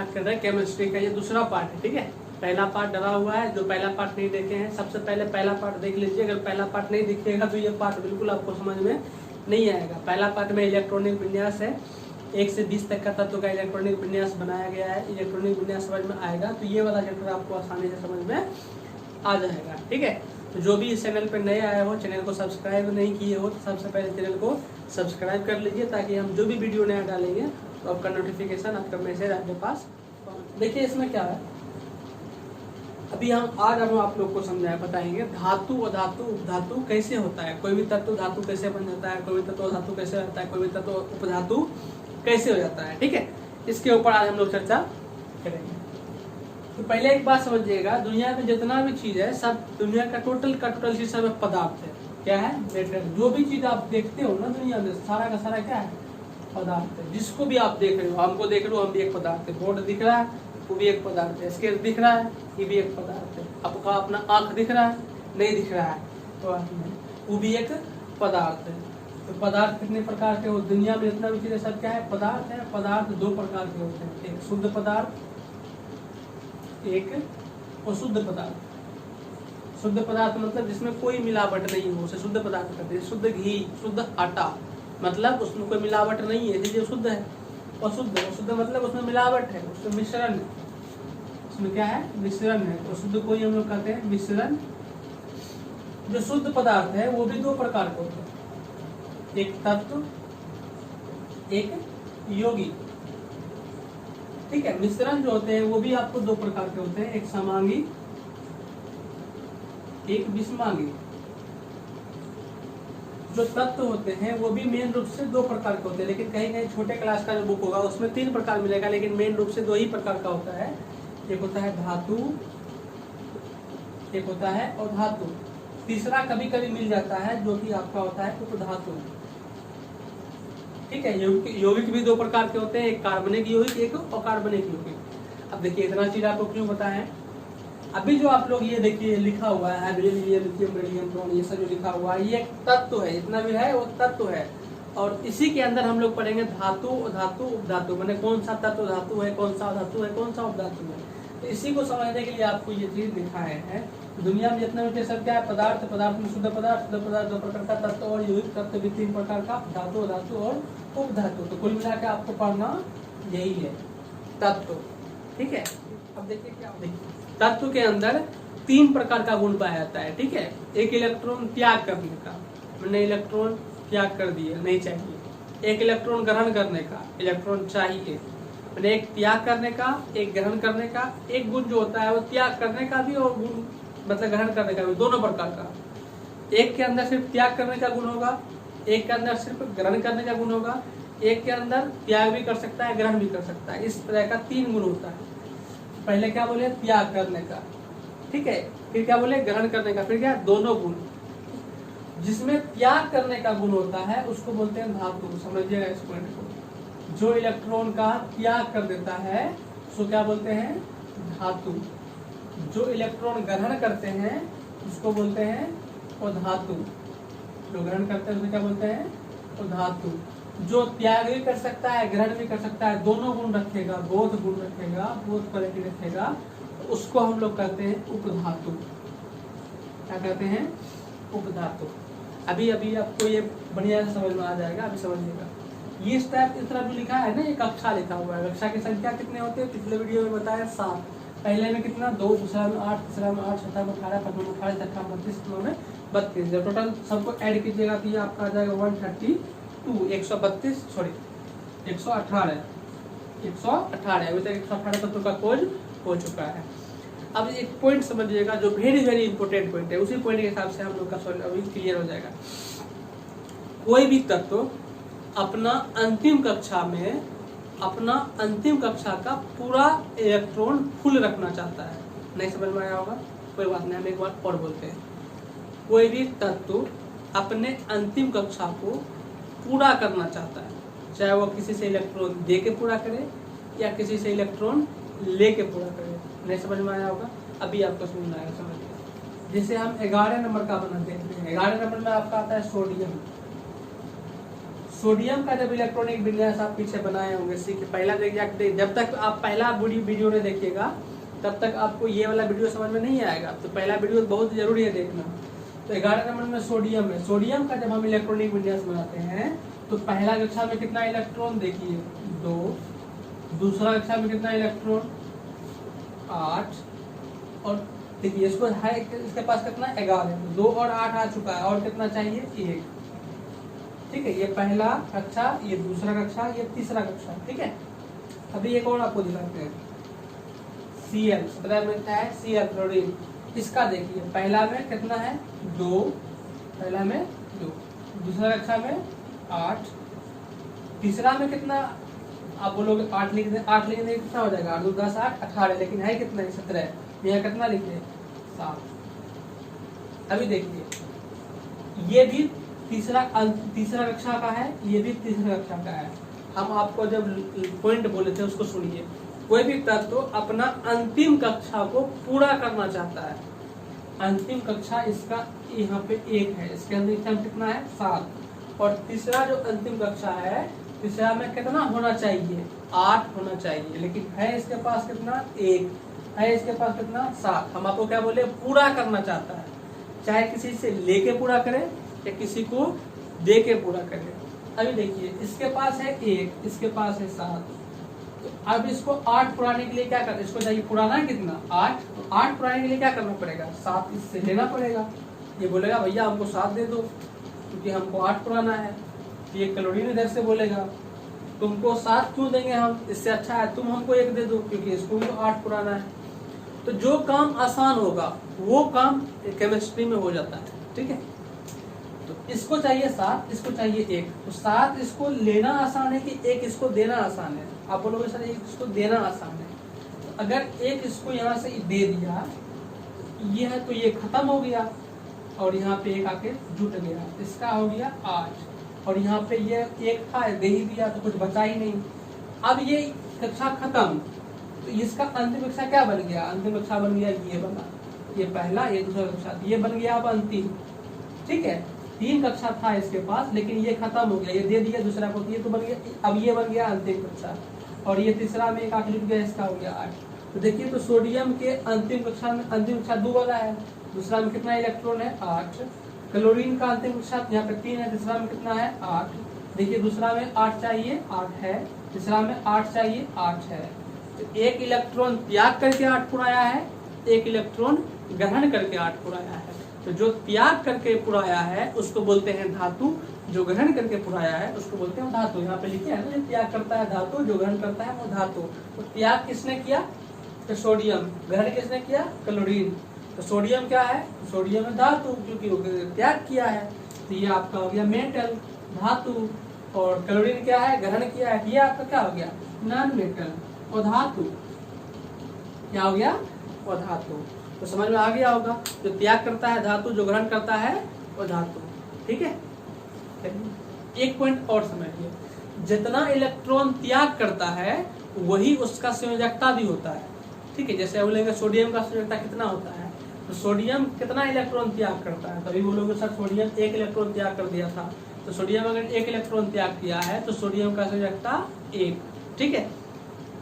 Start कर रहे हैं केमिस्ट्री का। ये दूसरा पार्ट है, ठीक है। पहला पार्ट डला हुआ है, जो पहला पार्ट नहीं देखे हैं सबसे पहले पहला पार्ट देख लीजिए। अगर पहला पार्ट नहीं दिखेगा तो ये पार्ट बिल्कुल आपको समझ में नहीं आएगा। पहला पार्ट में इलेक्ट्रॉनिक विन्यास है, 1 से 20 तक का तत्व का इलेक्ट्रॉनिक विन्यास बनाया गया है। इलेक्ट्रॉनिक विन्यास समझ में आएगा तो ये वाला चैप्टर आपको आसानी से समझ में आ जाएगा, ठीक है। तो जो भी इस चैनल पर नए आए हो, चैनल को सब्सक्राइब नहीं किए हो तो सबसे पहले चैनल को सब्सक्राइब कर लीजिए, ताकि हम जो भी वीडियो नया डालेंगे तो आपका नोटिफिकेशन, आपका मैसेज आपके पास। देखिए इसमें क्या है, अभी आज हम आप लोग को समझाए बताएंगे धातु, अधातु, उपधातु कैसे होता है। कोई भी तत्व धातु कैसे बन जाता है, कोई भी तत्व धातु कैसे रहता है, कोई भी तत्व उपधातु कैसे हो जाता है, ठीक है। इसके ऊपर आज हम लोग चर्चा करेंगे। तो पहले एक बात समझिएगा, दुनिया में जितना भी चीज है सब दुनिया का टोटल चीज सब पदार्थ है। क्या है? मेटेरियल। जो भी चीज आप देखते हो ना दुनिया में, सारा का सारा क्या है? पदार्थ है। जिसको भी आप देख रहे हो, हमको देख रहे हो, हम भी एक पदार्थ है। बोर्ड दिख रहा है, वो भी एक पदार्थ है। स्केल दिख रहा है, ये भी एक पदार्थ है। आपका अपना आंख दिख रहा है, नहीं दिख रहा है तो वो भी एक पदार्थ है। तो पदार्थ कितने प्रकार के हो? दुनिया में जितना भी चीज है सब क्या है? पदार्थ है। पदार्थ 2 प्रकार के होते हैं, एक शुद्ध पदार्थ, एक अशुद्ध पदार्थ। शुद्ध पदार्थ मतलब जिसमें कोई मिलावट नहीं हो, उसे शुद्ध पदार्थ कहते हैं। शुद्ध घी, शुद्ध आटा, मतलब उसमें कोई मिलावट नहीं है, इसलिए शुद्ध है। अशुद्ध मतलब उसमें मिलावट है, उसमें मिश्रण है। उसमें क्या है? मिश्रण है। अशुद्ध को हम लोग कहते हैं मिश्रण। जो शुद्ध पदार्थ है वो भी 2 प्रकार के होते हैं, एक तत्व, एक यौगिक, ठीक है। मिश्रण जो होते हैं वो भी आपको 2 प्रकार के होते हैं, एक समांगी, एक विषमांगी। जो तत्व होते हैं वो भी मेन रूप से 2 प्रकार के होते हैं, लेकिन कहीं कहीं छोटे क्लास का जो बुक होगा उसमें 3 प्रकार मिलेगा, लेकिन मेन रूप से 2 ही प्रकार का होता है। एक होता है धातु, एक होता है अधातु। तीसरा कभी कभी मिल जाता है जो कि आपका होता है उपधातु, ठीक है। यौगिक भी 2 प्रकार के होते हैं, एक कार्बनिक यौगिक, एक अकार्बनिक यौगिक। अब देखिए इतना चीज आपको क्यों बताएं, अभी जो आप लोग ये देखिए लिखा हुआ है हाइड्रोजन, लिथियम, बेरिलियम, बोरॉन, ये सब जो लिखा हुआ है ये एक तत्व है। जितना भी है वो तत्व है, और इसी के अंदर हम लोग पढ़ेंगे धातु, धातु, उपधातु, माने कौन सा तत्व धातु है, कौन सा धातु है, कौन सा उपधातु है। तो इसी को समझने के लिए आपको ये चीज दिखाए हैं। दुनिया में जितना भी सब क्या है? पदार्थ, पदार्थ में शुद्ध पदार्थ, शुद्ध पदार्थ 2 प्रकार का तत्व, और यौगिक तत्व भी 3 प्रकार का, धातु, धातु और उपधातु। तो कुल मिला के आपको पढ़ना यही है, तत्व, ठीक है। अब देखिए क्या, देखिए तत्व के अंदर 3 प्रकार का गुण पाया जाता है, ठीक है। एक इलेक्ट्रॉन त्याग करने का, मैंने इलेक्ट्रॉन त्याग कर दिया, नहीं चाहिए। एक इलेक्ट्रॉन ग्रहण करने का, इलेक्ट्रॉन चाहिए। मैंने एक त्याग करने का, एक ग्रहण करने का। एक गुण जो होता है वो त्याग करने का भी और गुण मतलब ग्रहण करने का भी, दोनों प्रकार का। एक के अंदर सिर्फ त्याग करने का गुण होगा, एक के अंदर सिर्फ ग्रहण करने का गुण होगा। एक के अंदर त्याग भी कर सकता है, ग्रहण भी कर सकता है। इस तरह का 3 गुण होता है। पहले क्या बोले? त्याग करने का, ठीक है। फिर क्या बोले? ग्रहण करने का। फिर क्या? दोनों गुण। जिसमें त्याग करने का गुण होता है उसको बोलते हैं धातु। समझिएगा इस पॉइंट को। जो इलेक्ट्रॉन का त्याग कर देता है उसको क्या बोलते हैं? धातु। जो इलेक्ट्रॉन ग्रहण करते हैं उसको बोलते हैं अधातु। जो ग्रहण करते हैं उसको क्या बोलते हैं? अधातु। जो त्याग भी कर सकता है, ग्रहण भी कर सकता है, दोनों गुण रखेगा, बोध गुण रखेगा, बोध क्वालिटी रखेगा, तो उसको हम लोग कहते हैं उपधातु। क्या कहते हैं? उपधातु। अभी आपको ये बढ़िया से समझ में आ जाएगा, अभी समझिएगा। ये स्टेप इस तरफ जो लिखा है ना, ये कक्षा लिखा हुआ है। कक्षा की संख्या कितने होते हैं? पिछले वीडियो में बताया 7। पहले में कितना? 2, दूसरा में 8, तीसरा में 8, चौथा में 18, पंचमा में 18, छठा में 32, सतवां में 32। जब टोटल सबको ऐड कीजिएगा तो ये आपका आ जाएगा 132, 132, सॉरी 118। अभी तक 118 तत्व का खोज हो चुका है। अब एक पॉइंट समझिएगा जो वेरी वेरी इंपॉर्टेंट पॉइंट है, उसी पॉइंट के हिसाब से हम लोग का सॉल्व अभी क्लियर हो जाएगा। कोई भी तत्व अपना अंतिम कक्षा का पूरा इलेक्ट्रॉन फुल रखना चाहता है। नहीं समझ में आया होगा? कोई बात नहीं, हम एक बार और बोलते हैं। कोई भी तत्व अपने अंतिम कक्षा को पूरा करना चाहता है, चाहे वो किसी से इलेक्ट्रॉन दे के पूरा करे या किसी से इलेक्ट्रॉन लेके पूरा करे। नहीं समझ में आया होगा? अभी आपको समझ में आएगा, समझिए। जैसे हम 11 नंबर का बनाते हैं, 11 नंबर में आपका आता है सोडियम। सोडियम का जब इलेक्ट्रॉनिक विन्यास आप पीछे बनाए होंगे सीखे, पहला देखिए, जब तक आप पहला वीडियो नहीं देखिएगा तब तक आपको ये वाला वीडियो समझ में नहीं आएगा। तो पहला वीडियो बहुत जरूरी है देखना। तो 11 नंबर में सोडियम है। सोडियम का जब हम इलेक्ट्रॉनिक विन्यास बनाते हैं तो पहला कक्षा में कितना इलेक्ट्रॉन देखिए 2, दूसरा कक्षा में कितना इलेक्ट्रॉन 8, और देखिए इसको है इसके पास कितना 11, 2 और 8 आ चुका है, और कितना चाहिए 1। ठीक है, ये पहला कक्षा, ये दूसरा कक्षा, ये तीसरा कक्षा। ठीक है, अभी एक और आपको दिखाते हैं Cl, 17 में क्या है Cl क्लोरीन। इसका देखिए पहला में कितना है 2, पहला में 2, दूसरा कक्षा में 8, तीसरा में कितना आप बोलोगे 8 लिख दें, 8 लिखने कितना हो जाएगा 8 2 10 8 18, लेकिन है कितना 17, यहाँ कितना लिखे 7। अभी देखिए ये भी तीसरा कक्षा का है, ये भी तीसरा कक्षा का है। हम आपको जब पॉइंट बोले थे उसको सुनिए। कोई भी तत्व अपना अंतिम कक्षा को पूरा करना चाहता है, अंतिम कक्षा इसका यहाँ पे 1 है, इसके अंदर कितना है 7, और तीसरा जो अंतिम कक्षा है तीसरा में कितना होना चाहिए 8 होना चाहिए, लेकिन है इसके पास कितना 1, है इसके पास कितना 7। हम आपको क्या बोले पूरा करना चाहता है, चाहे किसी से लेके पूरा करे या किसी को दे के पूरा करे। अभी देखिए इसके पास है 1, इसके पास है 7, तो अब इसको 8 पुराने के लिए क्या करना, इसको चाहिए पुराना कितना 8, तो 8 पुराने के लिए क्या करना पड़ेगा 7 इससे लेना पड़ेगा। ये बोलेगा भैया हमको 7 दे दो क्योंकि हमको 8 पुराना है। ये क्लोरीन इधर से बोलेगा तुमको 7 क्यों देंगे हम, इससे अच्छा है तुम हमको 1 दे दो क्योंकि इसको भी 8 पुराना है। तो जो काम आसान होगा वो काम केमिस्ट्री में हो जाता है। ठीक है, तो इसको चाहिए 7, इसको चाहिए 1, तो 7 इसको लेना आसान है कि 1 इसको देना आसान है। आप बोलोगे सर 1 इसको देना आसान है, तो अगर 1 इसको यहाँ से दे दिया ये है तो ये खत्म हो गया, और यहाँ पे 1 आके जुट गया, इसका हो गया 8, और यहाँ पे ये 1 था दे ही दिया तो कुछ बचा ही नहीं। अब ये कक्षा खत्म, तो इसका अंतिम कक्षा क्या बन गया, अंतिम कक्षा बन गया ये बना, ये पहला ये दूसरा कक्षा, ये बन गया अब अंतिम। ठीक है, 3 कक्षा था इसके पास लेकिन ये खत्म हो गया, ये दे दिया दूसरा को, ये तो बन गया, अब ये बन गया अंतिम कक्षा, और ये तीसरा में 1 आखिरी गया, इसका हो गया 8। तो देखिए तो सोडियम के अंतिम कक्षा 2 वाला है, दूसरा में कितना इलेक्ट्रॉन है 8। क्लोरीन का अंतिम कक्षा यहाँ पे 3 है, तीसरा में कितना है 8। देखिए दूसरा में 8 चाहिए 8 है, तीसरा में 8 चाहिए 8 है। तो 1 इलेक्ट्रॉन त्याग करके 8 पुराया है, 1 इलेक्ट्रॉन ग्रहण करके 8 पुराया है। तो जो त्याग करके पुराया है उसको बोलते हैं धातु, जो ग्रहण करके पुराया है उसको बोलते हैं धातु। यहाँ पे लिखे है ना, जो त्याग करता है धातु, जो ग्रहण करता है वो धातु। तो त्याग किसने किया तो सोडियम, ग्रहण किसने किया क्लोरीन। तो सोडियम क्या है, सोडियम है धातु क्योंकि वो त्याग किया है, तो ये आपका हो गया मेटल धातु। और क्लोरीन क्या है, ग्रहण किया है, ये आपका क्या हो गया नॉन मेटल और धातु। क्या हो गया और धातु। तो समझ में आ गया होगा, जो त्याग करता है धातु, जो ग्रहण करता है वो धातु। ठीक है, एक पॉइंट और समझिए, जितना इलेक्ट्रॉन त्याग करता है वही उसका संयोजकता भी होता है। ठीक है, जैसे बोलेंगे सोडियम का संयोजकता कितना होता है, तो सोडियम कितना इलेक्ट्रॉन त्याग करता है, तभी बोलोगे सर सोडियम 1 इलेक्ट्रॉन त्याग कर दिया था। तो सोडियम अगर 1 इलेक्ट्रॉन त्याग किया है तो सोडियम का संयोजकता 1। ठीक है,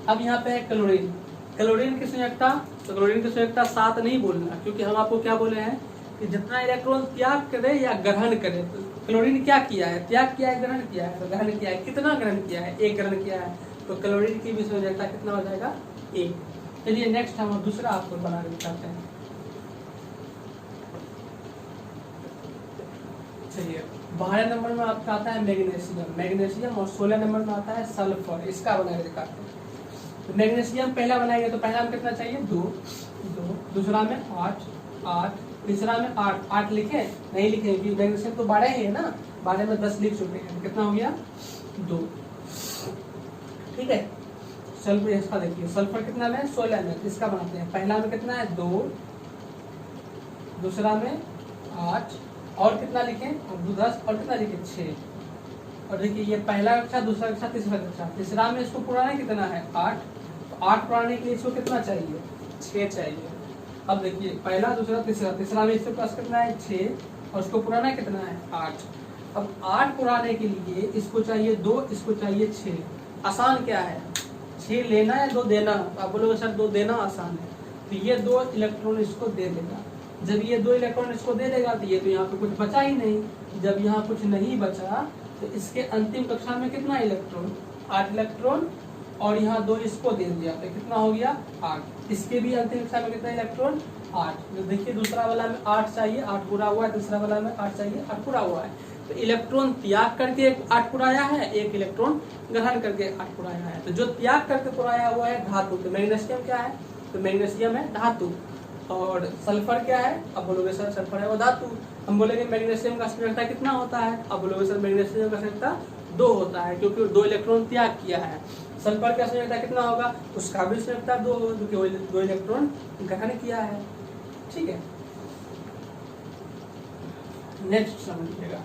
अब यहाँ पे है क्लोरीन, क्लोरीन की संयोजकता, तो क्लोरीन की संयोजकता 7 नहीं बोलना, क्योंकि हम आपको क्या बोले हैं कि जितना इलेक्ट्रॉन त्याग करे या ग्रहण करे। तो क्लोरीन क्या किया है, त्याग किया है, ग्रहण किया है, तो ग्रहण किया है, कितना ग्रहण किया है 1 ग्रहण किया है, तो क्लोरीन की भी संयोजकता कितना हो जाएगा 1। चलिए नेक्स्ट हम दूसरा आपको बना के दिखाते हैं। चलिए 12 नंबर में आपका आता है मैग्नीशियम, और 16 नंबर में आता है सल्फर। इसका बना के दिखाते हैं। तो मैग्नीशियम पहला बनाएंगे तो पहला में कितना चाहिए 2, दूसरा में 8, तीसरा में 8 लिखे नहीं लिखे, मैग्नीशियम तो 12 ही है ना, 12 में 10 लिख चुके हैं, कितना हो गया 2। ठीक है, सल्फर इसका देखिए, सल्फर कितना में 16 में, इसका बनाते हैं। पहला में कितना है 2, दूसरा में 8, और कितना लिखे और 10, और कितना लिखे 6। और देखिए ये पहला कक्षा, दूसरा कक्षा, तीसरा कक्षा, तीसरा में इसको पुराना कितना है 8, तो 8 पुराने के लिए इसको कितना चाहिए 6 चाहिए। अब देखिए पहला दूसरा तीसरा, तीसरा में इसके पास कितना है 6, और उसको पुराना कितना है 8। अब 8 पुराने के लिए इसको चाहिए 2, इसको चाहिए 6। आसान क्या है, 6 लेना है 2 देना। आप बोलोगे सर 2 देना आसान है, तो ये 2 इलेक्ट्रॉन इसको दे देगा। जब ये 2 इलेक्ट्रॉन इसको दे देगा तो ये तो यहाँ पे कुछ बचा ही नहीं। जब यहाँ कुछ नहीं बचा तो इसके अंतिम कक्षा में कितना इलेक्ट्रॉन, 8 इलेक्ट्रॉन, और यहाँ 2 इसको दे दिया तो कितना हो गया 8। इसके भी अंतिम कक्षा में कितना इलेक्ट्रॉन 8। तो देखिए दूसरा वाला में 8 चाहिए, 8 पूरा हुआ है, दूसरा वाला में 8 चाहिए, 8 पूरा हुआ है। तो इलेक्ट्रॉन त्याग करके 8 पुराया है, एक इलेक्ट्रॉन ग्रहण करके 8 पुराया है। तो जो त्याग करके पुराया हुआ है धातु, तो मैग्नीशियम क्या है, तो मैग्नीशियम है धातु। और सल्फर क्या है, अब बोलोगे सर सल्फर है वो धातु। हम बोलेंगे मैग्नीशियम का संयोजकता कितना होता है, अब बोलोगे सर मैग्नीशियम का संयोजकता 2 होता है, क्योंकि 2 इलेक्ट्रॉन त्याग किया है। सल्फर का संयोजकता कितना होगा, उसका भी संयोजकता 2 होगा, क्योंकि 2 इलेक्ट्रॉन ग्रहण किया है। ठीक है, नेक्स्ट समझिएगा,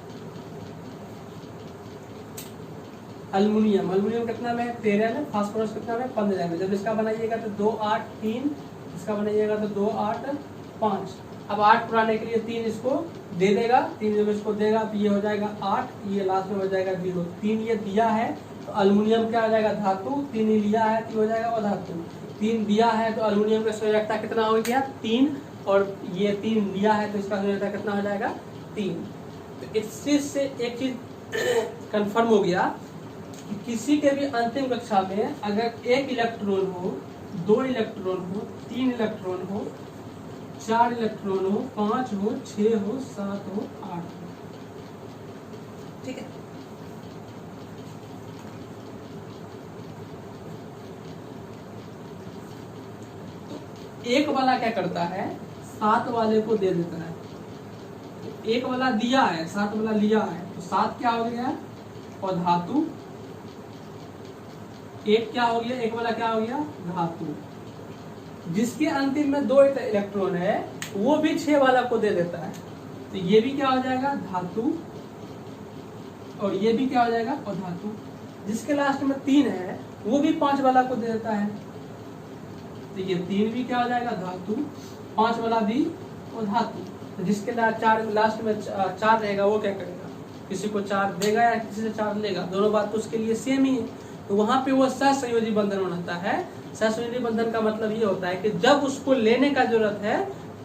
अल्युमिनियम। अल्युमिनियम कितना में 13 में, फास्फोरस कितना में 15 में। जब इसका बनाइएगा तो 2 8 3, इसका बनाइएगा तो 2 8 5। अब 8 पुराने के लिए 3 इसको दे देगा, 3 जब इसको देगा तो ये हो जाएगा 8, ये लास्ट में हो जाएगा 0। 3 ये दिया है तो अल्युमिनियम क्या हो जाएगा धातु, 3 ही लिया है तो हो जाएगा अधातु। 3 दिया है तो अल्युमिनियम का संयोजकता कितना हो गया 3, और ये 3 लिया है तो इसका संयोजकता कितना हो जाएगा 3। तो इस चीज से एक चीज कंफर्म हो गया कि किसी के भी अंतिम कक्षा में अगर 1 इलेक्ट्रॉन हो, 2 इलेक्ट्रॉन हो, 3 इलेक्ट्रॉन हो, 4 इलेक्ट्रॉन हो, 5 हो, 6 हो, 7 हो, 8 हो, ठीक है। तो एक वाला क्या करता है, 7 वाले को दे देता है। तो 1 वाला दिया है, 7 वाला लिया है, तो 7 क्या हो गया और धातु, 1 क्या हो गया, 1 वाला क्या हो गया धातु। जिसके अंतिम में 2 इलेक्ट्रॉन है वो भी 6 वाला को दे देता है, तो ये भी क्या हो जाएगा धातु, और ये भी क्या हो जाएगा और धातु। जिसके लास्ट में 3 है वो भी 5 वाला को दे देता है, तो ये 3 भी क्या हो जाएगा धातु, 5 वाला भी और धातु। तो जिसके लास्ट में 4 रहेगा वो क्या करेगा, किसी को 4 देगा या किसी से 4 लेगा, दोनों बात तो उसके लिए सेम ही है। तो वहां पे वो सहसंयोजी बंधन बनाता है। सहसंयोजी बंधन का मतलब ये होता है कि जब उसको लेने का जरूरत है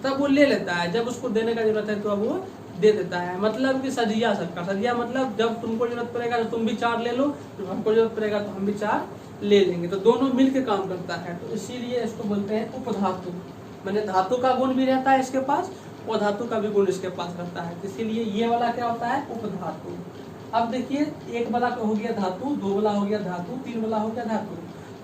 तब वो ले लेता है, जब उसको देने का जरूरत है तो अब वो दे देता है। मतलब कि सजिया सबका, सजिया मतलब जब तुमको जरूरत पड़ेगा तो तुम भी 4 ले लो, जब हमको जरूरत पड़ेगा तो हम भी 4 ले लेंगे, तो दोनों मिलकर काम करता है। तो इसीलिए इसको बोलते हैं उपधातु। मैंने धातु का गुण भी रहता है इसके पास और धातु का भी गुण इसके पास रहता है, इसीलिए ये वाला क्या होता है उपधातु। अब देखिए 1 वाला हो गया धातु, 2 वाला हो गया धातु, 3 वाला हो गया धातु।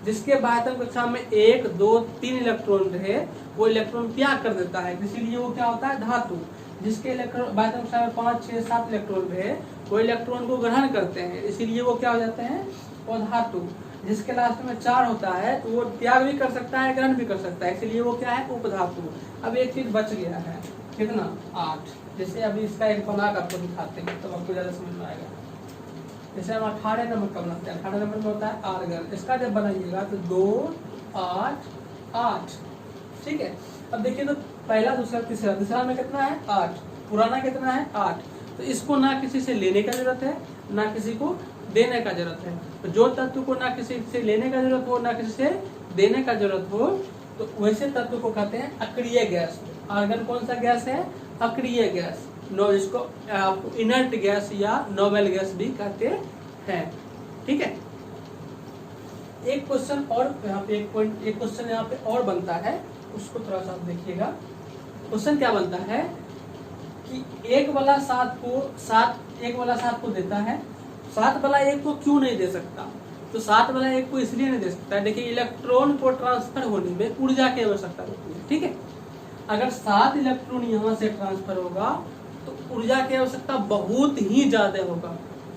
जिसके बाह्यतम कक्षा में 1 2 3 इलेक्ट्रॉन रहे वो इलेक्ट्रॉन त्याग कर देता है, इसीलिए वो क्या होता है धातु। जिसके बाह्यतम कक्षा में 5 6 7 इलेक्ट्रॉन रहे वो इलेक्ट्रॉन को ग्रहण करते हैं, इसीलिए वो क्या हो जाते हैं वो धातु। जिसके लास्ट में 4 होता है तो वो त्याग भी कर सकता है ग्रहण भी कर सकता है, इसीलिए वो क्या है उपधातु। अब एक चीज बच गया है, कितना 8। जैसे अभी इसका एक बना कर आपको दिखाते हैं तो आपको ज्यादा समझ में आएगा। जैसे हम 18 नंबर का बनाते हैं, 18 नंबर में होता है आर्गन, इसका जब बनाइएगा तो 2 8 8, ठीक है। अब देखिए तो पहला दूसरा तीसरा, तीसरा में कितना है 8, पुराना कितना है 8। तो इसको ना किसी से लेने का जरूरत है ना किसी को देने का जरूरत है। तो जो तत्व को ना किसी से लेने का जरूरत हो ना किसी से देने का जरूरत हो तो वैसे तत्व को कहते हैं अक्रिय गैस। आर्गन कौन सा गैस है, अक्रिय गैस, इसको इनर्ट गैस या नोबेल गैस भी कहते हैं, ठीक है। एक क्वेश्चन और यहाँ पे एक क्वेश्चन यहाँ पे और बनता है, उसको थोड़ा सा देखिएगा। क्वेश्चन क्या बनता है कि 1 वाला 7 को देता है, 7 वाला 1 को क्यों नहीं दे सकता, तो 7 वाला 1 को इसलिए नहीं दे सकता है, देखिए इलेक्ट्रॉन को ट्रांसफर होने में ऊर्जा की आवश्यकता होती है, ठीक है। अगर 7 इलेक्ट्रॉन यहाँ से ट्रांसफर होगा तो ऊर्जा की आवश्यकता बहुत ही ज्यादा होगा,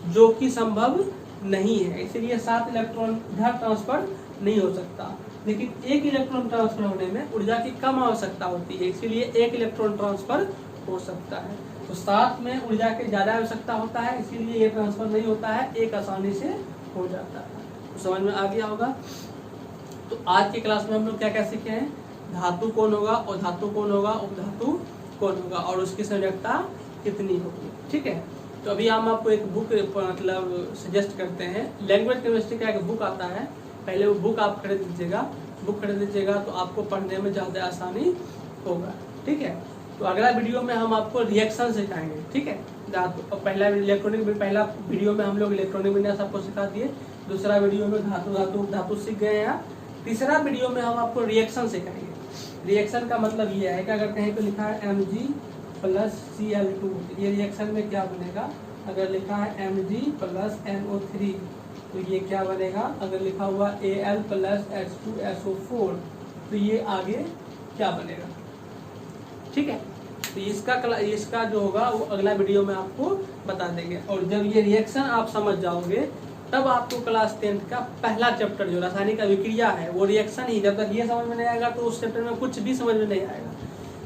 जो कि संभव नहीं है, इसलिए 7 इलेक्ट्रॉन इधर ट्रांसफर नहीं हो सकता। लेकिन 1 इलेक्ट्रॉन ट्रांसफर होने में ऊर्जा की कम आवश्यकता होती है, इसलिए 1 इलेक्ट्रॉन ट्रांसफर हो सकता है। तो 7 में ऊर्जा की ज्यादा आवश्यकता होता है, इसीलिए ये ट्रांसफर नहीं होता है, 1 आसानी से हो जाता है। तो समझ में आ गया होगा। तो आज की क्लास में हम लोग क्या क्या सीखे हैं, धातु कौन होगा और धातु कौन होगा, उपधातु कौन होगा और उसकी संयोजकता कितनी होगी, ठीक है। तो अभी हम आपको एक बुक मतलब सजेस्ट करते हैं, लैंग्वेज केमिस्ट्री का एक बुक आता है, पहले वो बुक आप खरीद लीजिएगा। बुक खरीद लीजिएगा तो आपको पढ़ने में ज़्यादा आसानी होगा, ठीक है। तो अगला वीडियो में हम आपको रिएक्शन सिखाएंगे, ठीक है। पहला वीडियो में हम लोग इलेक्ट्रॉनिक विन्यास आपको सिखा दिए, दूसरा वीडियो में धातु सीख गए हैं, तीसरा वीडियो में हम आपको रिएक्शन सिखाएंगे। रिएक्शन का मतलब ये है कि अगर कहीं पे लिखा है Mg प्लस Cl2, ये रिएक्शन में क्या बनेगा। अगर लिखा है Mg प्लस NO3 तो ये क्या बनेगा। अगर लिखा हुआ Al प्लस H2SO4 तो ये आगे क्या बनेगा, ठीक है। तो इसका जो होगा वो अगला वीडियो में आपको बता देंगे। और जब ये रिएक्शन आप समझ जाओगे तब आपको क्लास 10th का पहला चैप्टर जो रासायनिक अभिक्रिया है वो रिएक्शन ही, जब तक ये समझ में नहीं आएगा तो उस चैप्टर में कुछ भी समझ में नहीं आएगा।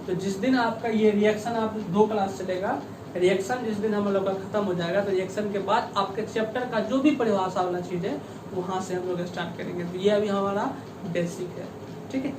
तो जिस दिन आपका ये रिएक्शन आप 2 क्लास चलेगा, रिएक्शन जिस दिन हम लोग का खत्म हो जाएगा तो रिएक्शन के बाद आपके चैप्टर का जो भी परिभाषा वाला चीज़ है वहाँ से हम लोग स्टार्ट करेंगे। तो ये अभी हमारा बेसिक है, ठीक है।